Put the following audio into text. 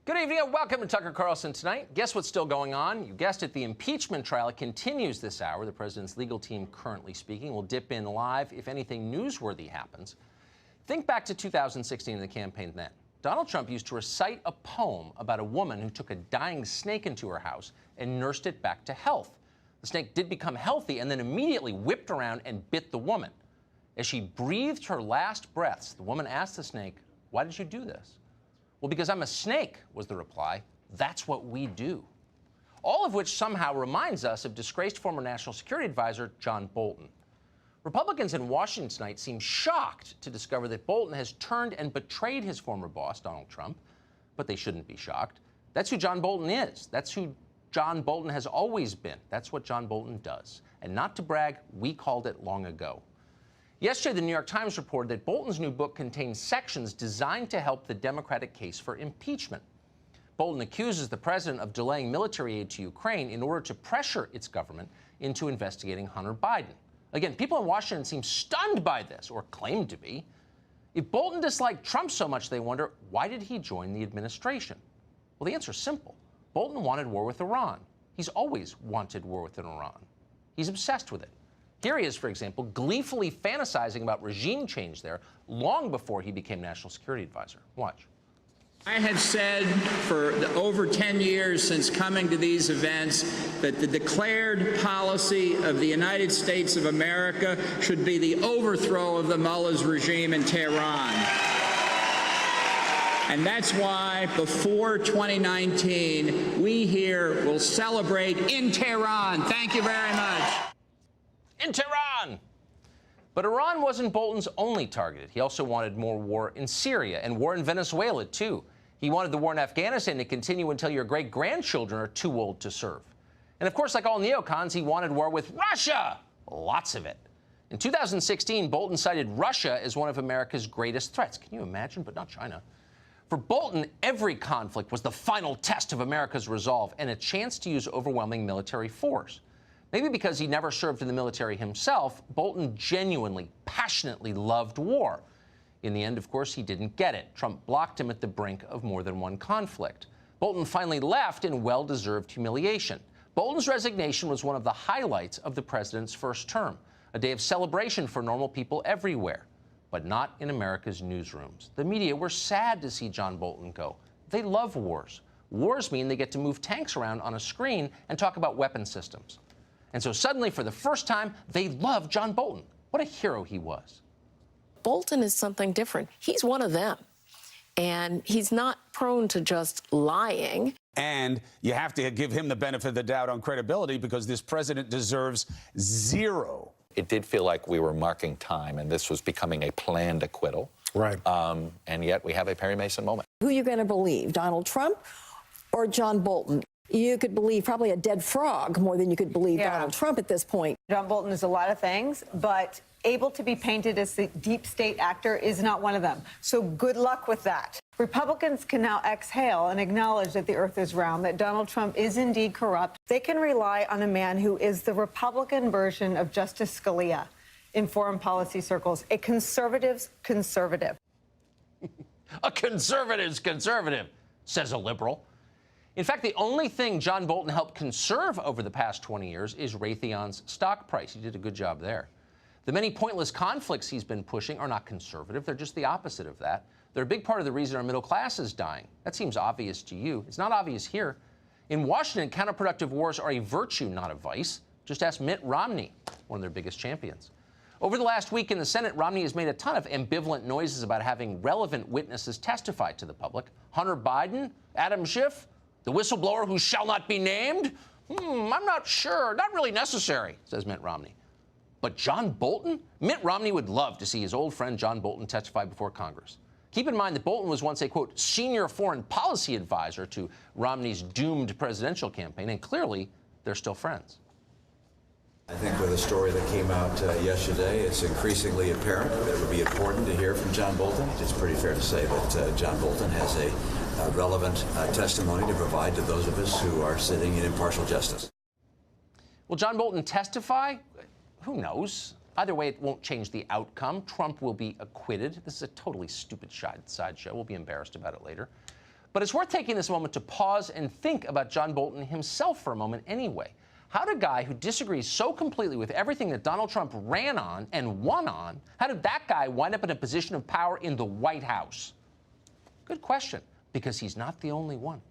Good evening and welcome to Tucker Carlson Tonight. Guess what's still going on? You guessed it, the impeachment trial continues this hour. The president's legal team currently speaking. We'll dip in live if anything newsworthy happens. Think back to 2016 in the campaign then. Donald Trump used to recite a poem about a woman who took a dying snake into her house and nursed it back to health. The snake did become healthy and then immediately whipped around and bit the woman. As she breathed her last breaths, the woman asked the snake, "Why did you do this?" "Well, because I'm a snake," was the reply. "That's what we do." All of which somehow reminds us of disgraced former National Security Advisor John Bolton. Republicans in Washington tonight seem shocked to discover that Bolton has turned and betrayed his former boss, Donald Trump. But they shouldn't be shocked. That's who John Bolton is. That's who John Bolton has always been. That's what John Bolton does. And not to brag, we called it long ago. Yesterday, the New York Times reported that Bolton's new book contains sections designed to help the Democratic case for impeachment. Bolton accuses the president of delaying military aid to Ukraine in order to pressure its government into investigating Hunter Biden. Again, people in Washington seem stunned by this, or claim to be. If Bolton disliked Trump so much, they wonder, why did he join the administration? Well, the answer is simple. Bolton wanted war with Iran. He's always wanted war with Iran. He's obsessed with it. Here he is, for example, gleefully fantasizing about regime change there long before he became National Security Advisor. Watch. I have said for over 10 years since coming to these events that the declared policy of the United States of America should be the overthrow of the mullahs regime in Tehran. And that's why before 2019, we here will celebrate in Tehran. Thank you very much. In Tehran! But Iran wasn't Bolton's only target. He also wanted more war in Syria and war in Venezuela, too. He wanted the war in Afghanistan to continue until your great-grandchildren are too old to serve. And of course, like all neocons, he wanted war with Russia. Lots of it. In 2016, Bolton cited Russia as one of America's greatest threats. Can you imagine? But not China. For Bolton, every conflict was the final test of America's resolve and a chance to use overwhelming military force. Maybe because he never served in the military himself, Bolton genuinely, passionately loved war. In the end, of course, he didn't get it. Trump blocked him at the brink of more than one conflict. Bolton finally left in well-deserved humiliation. Bolton's resignation was one of the highlights of the president's first term, a day of celebration for normal people everywhere, but not in America's newsrooms. The media were sad to see John Bolton go. They love wars. Wars mean they get to move tanks around on a screen and talk about weapon systems. And so suddenly, for the first time, they love John Bolton. What a hero he was. Bolton is something different. He's one of them. And he's not prone to just lying. And you have to give him the benefit of the doubt on credibility because this president deserves zero. It did feel like we were marking time and this was becoming a planned acquittal. Right. And yet we have a Perry Mason moment. Who are you going to believe, Donald Trump or John Bolton? You could believe probably a dead frog more than you could believe Donald Trump at this point. John Bolton is a lot of things, but able to be painted as the deep state actor is not one of them. So good luck with that. Republicans can now exhale and acknowledge that the earth is round, that Donald Trump is indeed corrupt. They can rely on a man who is the Republican version of Justice Scalia in foreign policy circles, a conservative's conservative. A conservative's conservative, says a liberal. In fact, the only thing John Bolton helped conserve over the past 20 years is Raytheon's stock price. He did a good job there. The many pointless conflicts he's been pushing are not conservative. They're just the opposite of that. They're a big part of the reason our middle class is dying. That seems obvious to you. It's not obvious here. In Washington, counterproductive wars are a virtue, not a vice. Just ask Mitt Romney, one of their biggest champions. Over the last week in the Senate, Romney has made a ton of ambivalent noises about having relevant witnesses testify to the public. Hunter Biden, Adam Schiff, the whistleblower who shall not be named? I'm not sure. Not really necessary, says Mitt Romney. But John Bolton? Mitt Romney would love to see his old friend John Bolton testify before Congress. Keep in mind that Bolton was once a, quote, senior foreign policy advisor to Romney's doomed presidential campaign, and clearly they're still friends. I think with the story that came out yesterday, it's increasingly apparent that it would be important to hear from John Bolton. It's pretty fair to say that John Bolton has a relevant testimony to provide to those of us who are sitting in impartial justice. Will John Bolton testify? Who knows? Either way, it won't change the outcome. Trump will be acquitted. This is a totally stupid sideshow. We'll be embarrassed about it later. But it's worth taking this moment to pause and think about John Bolton himself for a moment anyway. How did a guy who disagrees so completely with everything that Donald Trump ran on and won on, how did that guy wind up in a position of power in the White House? Good question, because he's not the only one.